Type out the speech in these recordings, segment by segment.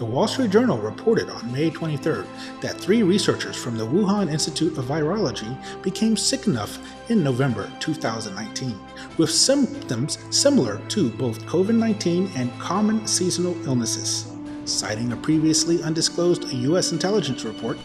The Wall Street Journal reported on May 23rd that 3 researchers from the Wuhan Institute of Virology became sick enough in November 2019 with symptoms similar to both COVID-19 and common seasonal illnesses, citing a previously undisclosed U.S. intelligence report.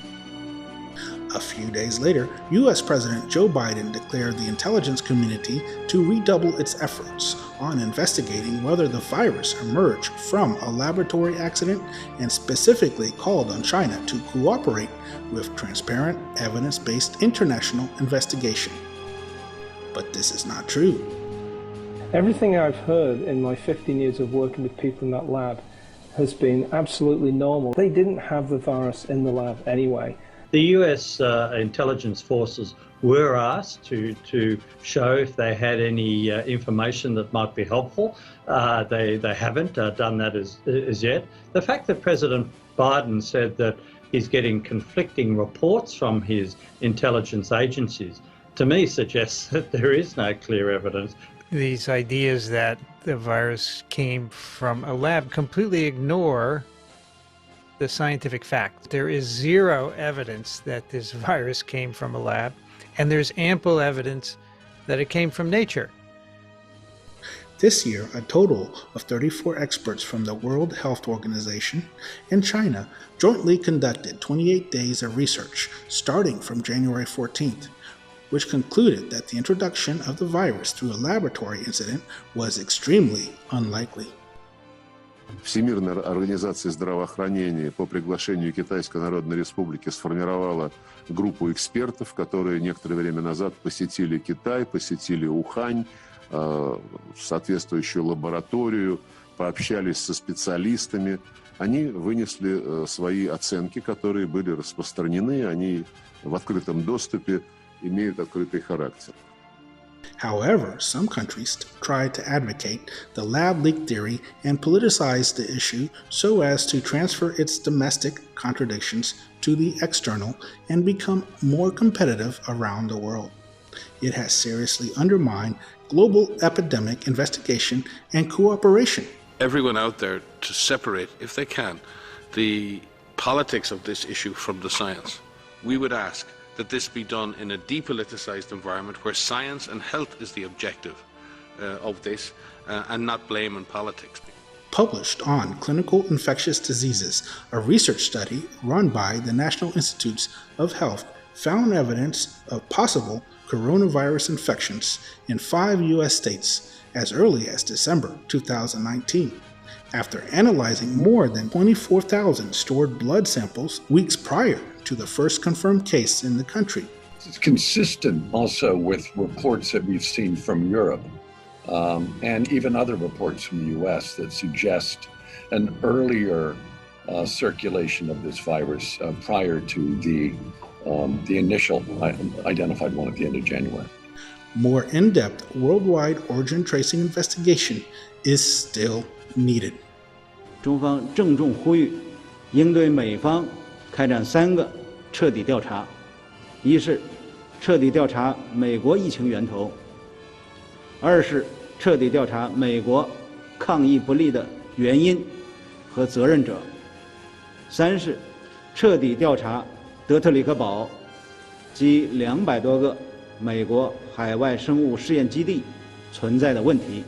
A few days later, U.S. President Joe Biden declared the intelligence community to redouble its efforts on investigating whether the virus emerged from a laboratory accident and specifically called on China to cooperate with transparent, evidence-based international investigation. But this is not true. Everything I've heard in my 15 years of working with people in that lab has been absolutely normal. They didn't have the virus in the lab anyway. The US intelligence forces were asked to show if they had any information that might be helpful. They haven't done that as yet. The fact that President Biden said that he's getting conflicting reports from his intelligence agencies, to me suggests that there is no clear evidence. These ideas that the virus came from a lab completely ignore the scientific fact. There is zero evidence that this virus came from a lab, and there's ample evidence that it came from nature. This year, a total of 34 experts from the World Health Organization and China jointly conducted 28 days of research starting from January 14th, which concluded that the introduction of the virus through a laboratory incident was extremely unlikely. Всемирная организация здравоохранения по приглашению Китайской Народной Республики сформировала группу экспертов, которые некоторое время назад посетили Китай, посетили Ухань, соответствующую лабораторию, пообщались со специалистами. Они вынесли свои оценки, которые были распространены, они в открытом доступе, имеют открытый характер. However, some countries tried to advocate the lab leak theory and politicize the issue so as to transfer its domestic contradictions to the external and become more competitive around the world. It has seriously undermined global epidemic investigation and cooperation. Everyone out there to separate, if they can, the politics of this issue from the science. We would ask that this be done in a depoliticized environment where science and health is the objective of this and not blame and politics. Published on Clinical Infectious Diseases, a research study run by the National Institutes of Health found evidence of possible coronavirus infections in 5 U.S. states as early as December 2019, after analyzing more than 24,000 stored blood samples weeks prior to the first confirmed case in the country. It's consistent also with reports that we've seen from Europe and even other reports from the US that suggest an earlier circulation of this virus prior to the initial identified one at the end of January. More in-depth worldwide origin tracing investigation is still needed. 中方郑重呼吁，应对美方开展3个彻底调查：一是彻底调查美国疫情源头；二是彻底调查美国抗疫不力的原因和责任者；三是彻底调查德特里克堡及200多个美国海外生物试验基地存在的问题。